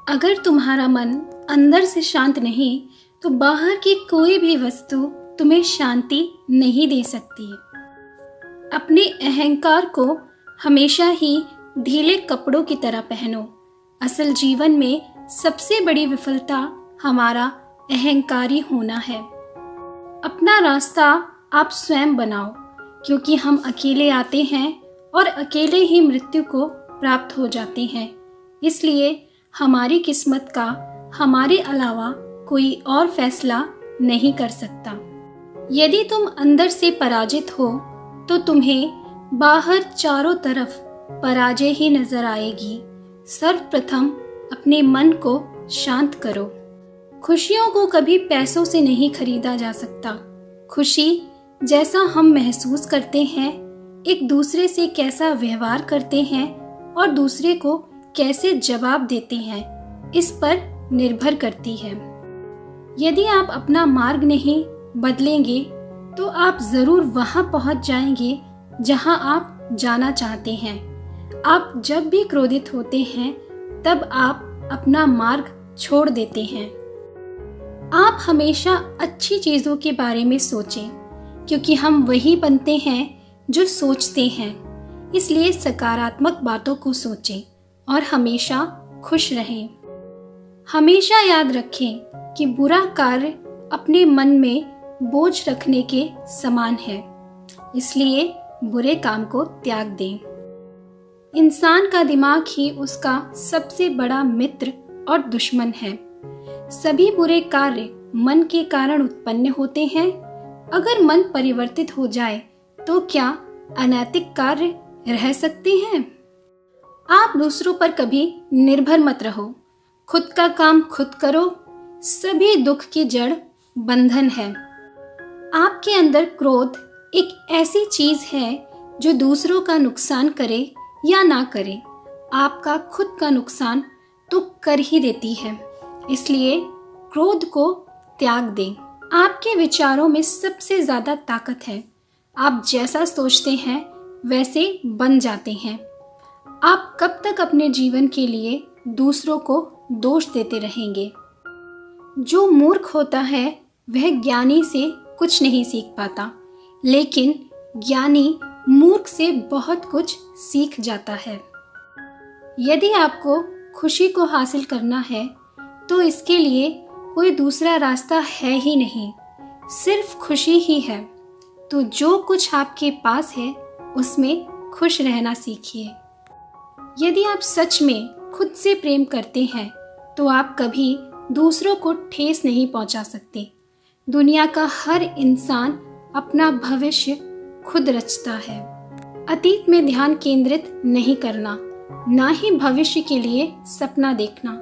अगर तुम्हारा मन अंदर से शांत नहीं तो बाहर की कोई भी वस्तु तुम्हें शांति नहीं दे सकती। अपने अहंकार को हमेशा ही ढीले कपड़ों की तरह पहनो। असल जीवन में सबसे बड़ी विफलता हमारा अहंकारी होना है। अपना रास्ता आप स्वयं बनाओ, क्योंकि हम अकेले आते हैं और अकेले ही मृत्यु को प्राप्त हो जाते हैं। इसलिए हमारी किस्मत का हमारे अलावा कोई और फैसला नहीं कर सकता। यदि तुम अंदर से पराजित हो तो तुम्हें बाहर चारों तरफ पराजय ही नजर आएगी। सर्वप्रथम अपने मन को शांत करो। खुशियों को कभी पैसों से नहीं खरीदा जा सकता। खुशी जैसा हम महसूस करते हैं, एक दूसरे से कैसा व्यवहार करते हैं और दूसरे को कैसे जवाब देते हैं, इस पर निर्भर करती है। यदि आप अपना मार्ग नहीं बदलेंगे तो आप जरूर वहां पहुंच जाएंगे जहां आप जाना चाहते हैं। आप जब भी क्रोधित होते हैं तब आप अपना मार्ग छोड़ देते हैं। आप हमेशा अच्छी चीजों के बारे में सोचें, क्योंकि हम वही बनते हैं जो सोचते हैं। इसलिए सकारात्मक बातों को सोचें और हमेशा खुश रहें। हमेशा याद रखें कि बुरा कार्य अपने मन में बोझ रखने के समान है, इसलिए बुरे काम को त्याग दें। इंसान का दिमाग ही उसका सबसे बड़ा मित्र और दुश्मन है। सभी बुरे कार्य मन के कारण उत्पन्न होते हैं। अगर मन परिवर्तित हो जाए तो क्या अनैतिक कार्य रह सकते हैं? आप दूसरों पर कभी निर्भर मत रहो। खुद का काम खुद करो। सभी दुख की जड़ बंधन है। आपके अंदर क्रोध एक ऐसी चीज है जो दूसरों का नुकसान करे या ना करे, आपका खुद का नुकसान तो कर ही देती है। इसलिए क्रोध को त्याग दें। आपके विचारों में सबसे ज्यादा ताकत है। आप जैसा सोचते हैं वैसे बन जाते हैं। आप कब तक अपने जीवन के लिए दूसरों को दोष देते रहेंगे? जो मूर्ख होता है वह ज्ञानी से कुछ नहीं सीख पाता, लेकिन ज्ञानी मूर्ख से बहुत कुछ सीख जाता है। यदि आपको खुशी को हासिल करना है तो इसके लिए कोई दूसरा रास्ता है ही नहीं, सिर्फ खुशी ही है। तो जो कुछ आपके पास है उसमें खुश रहना सीखिए। यदि आप सच में खुद से प्रेम करते हैं तो आप कभी दूसरों को ठेस नहीं पहुंचा सकते। दुनिया का हर इंसान अपना भविष्य खुद रचता है। अतीत में ध्यान केंद्रित नहीं करना, ना ही भविष्य के लिए सपना देखना,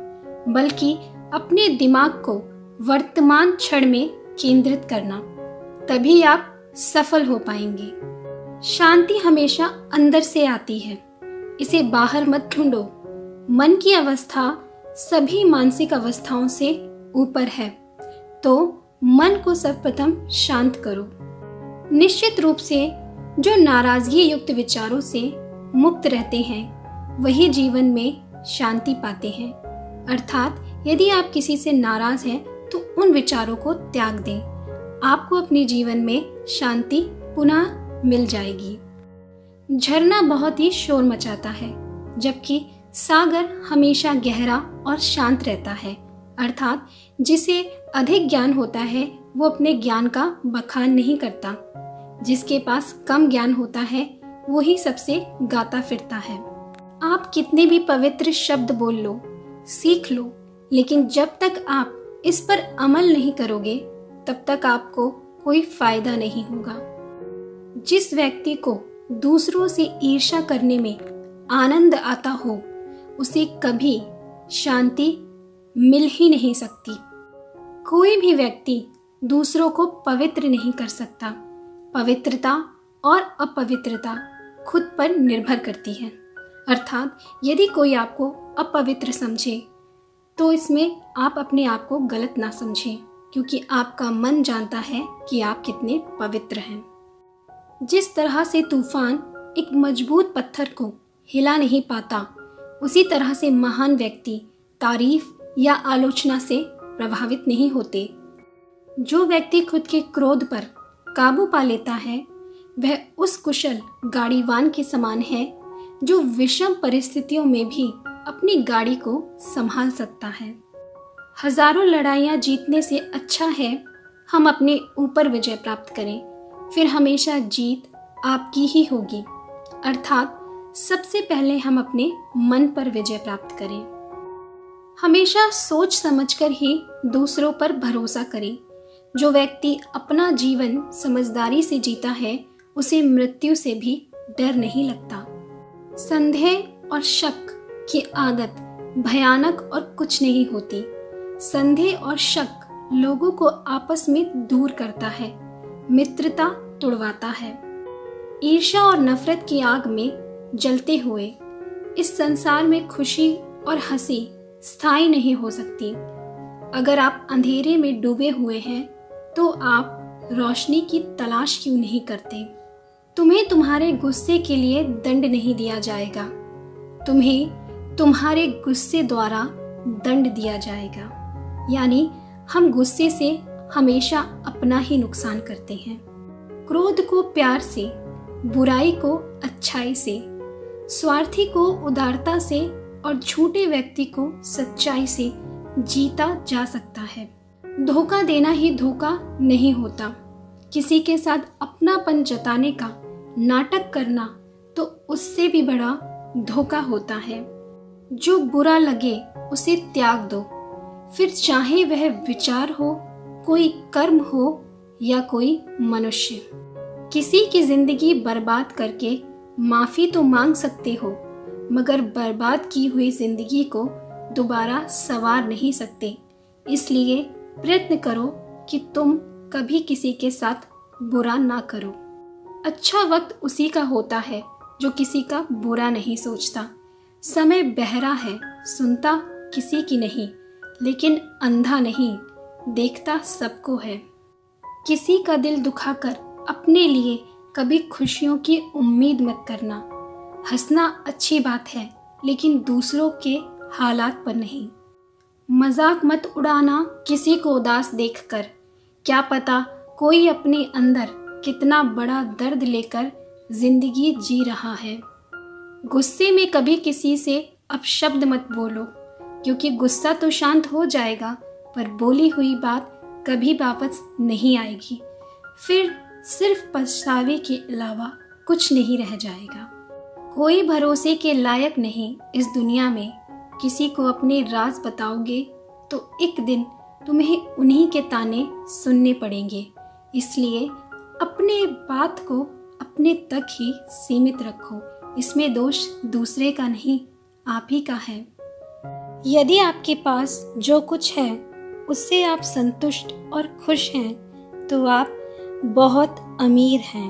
बल्कि अपने दिमाग को वर्तमान क्षण में केंद्रित करना। तभी आप सफल हो पाएंगे। शांति हमेशा अंदर से आती है, इसे बाहर मत ढूंढो। मन की अवस्था सभी मानसिक अवस्थाओं से ऊपर है, तो मन को सर्वप्रथम शांत करो। निश्चित रूप से जो नाराजगी युक्त विचारों से मुक्त रहते हैं वही जीवन में शांति पाते हैं। अर्थात यदि आप किसी से नाराज हैं तो उन विचारों को त्याग दें। आपको अपने जीवन में शांति पुनः मिल जाएगी। झरना बहुत ही शोर मचाता है, जबकि सागर हमेशा गहरा और शांत रहता है। अर्थात जिसे अधिक ज्ञान होता है वो अपने ज्ञान का बखान नहीं करता। जिसके पास कम ज्ञान होता है वो ही सबसे गाता फिरता है। आप कितने भी पवित्र शब्द बोल लो, सीख लो, लेकिन जब तक आप इस पर अमल नहीं करोगे तब तक आपको कोई फायदा नहीं होगा। जिस व्यक्ति को दूसरों से ईर्ष्या करने में आनंद आता हो उसे कभी शांति मिल ही नहीं सकती। कोई भी व्यक्ति दूसरों को पवित्र नहीं कर सकता। पवित्रता और अपवित्रता खुद पर निर्भर करती है। अर्थात यदि कोई आपको अपवित्र समझे तो इसमें आप अपने आप को गलत ना समझें, क्योंकि आपका मन जानता है कि आप कितने पवित्र हैं। जिस तरह से तूफान एक मजबूत पत्थर को हिला नहीं पाता, उसी तरह से महान व्यक्ति तारीफ या आलोचना से प्रभावित नहीं होते। जो व्यक्ति खुद के क्रोध पर काबू पा लेता है वह उस कुशल गाड़ीवान के समान है जो विषम परिस्थितियों में भी अपनी गाड़ी को संभाल सकता है। हजारों लड़ाइयाँ जीतने से अच्छा है हम अपने ऊपर विजय प्राप्त करें, फिर हमेशा जीत आपकी ही होगी। अर्थात सबसे पहले हम अपने मन पर विजय प्राप्त करें। हमेशा सोच समझकर ही दूसरों पर भरोसा करें। जो व्यक्ति अपना जीवन समझदारी से जीता है उसे मृत्यु से भी डर नहीं लगता। संदेह और शक की आदत भयानक और कुछ नहीं होती। संदेह और शक लोगों को आपस में दूर करता है, मित्रता तोड़वाता है। ईर्ष्या और नफरत की आग में जलते हुए इस संसार में खुशी और हंसी स्थायी नहीं हो सकती। अगर आप अंधेरे में डूबे हुए हैं तो आप रोशनी की तलाश क्यों नहीं करते? तुम्हें तुम्हारे गुस्से के लिए दंड नहीं दिया जाएगा, तुम्हें तुम्हारे गुस्से द्वारा दंड दिया जाएगा। यानी हम गुस्से से हमेशा अपना ही नुकसान करते हैं। क्रोध को प्यार से, बुराई को अच्छाई से, स्वार्थी को उदारता से और झूठे व्यक्ति को सच्चाई से जीता जा सकता है। धोखा देना ही धोखा नहीं होता। किसी के साथ अपनापन जताने का नाटक करना तो उससे भी बड़ा धोखा होता है। जो बुरा लगे उसे त्याग दो, फिर चाहे वह विचार हो, कोई कर्म हो या कोई मनुष्य। किसी की जिंदगी बर्बाद करके माफी तो मांग सकते हो, मगर बर्बाद की हुई जिंदगी को दोबारा संवार नहीं सकते। इसलिए प्रयत्न करो कि तुम कभी किसी के साथ बुरा ना करो। अच्छा वक्त उसी का होता है जो किसी का बुरा नहीं सोचता। समय बहरा है, सुनता किसी की नहीं, लेकिन अंधा नहीं, देखता सबको है। किसी का दिल दुखाकर अपने लिए कभी खुशियों की उम्मीद मत करना। हंसना अच्छी बात है, लेकिन दूसरों के हालात पर नहीं। मजाक मत उड़ाना किसी को उदास देखकर। क्या पता कोई अपने अंदर कितना बड़ा दर्द लेकर जिंदगी जी रहा है। गुस्से में कभी किसी से अपशब्द मत बोलो, क्योंकि गुस्सा तो शांत हो जाएगा पर बोली हुई बात कभी वापस नहीं आएगी। फिर सिर्फ पछतावे के अलावा कुछ नहीं रह जाएगा। कोई भरोसे के लायक नहीं इस दुनिया में। किसी को अपने राज बताओगे तो एक दिन तुम्हें उन्हीं के ताने सुनने पड़ेंगे। इसलिए अपने बात को अपने तक ही सीमित रखो। इसमें दोष दूसरे का नहीं, आप ही का है। यदि आपके पास जो कुछ है उससे आप संतुष्ट और खुश हैं तो आप बहुत अमीर हैं।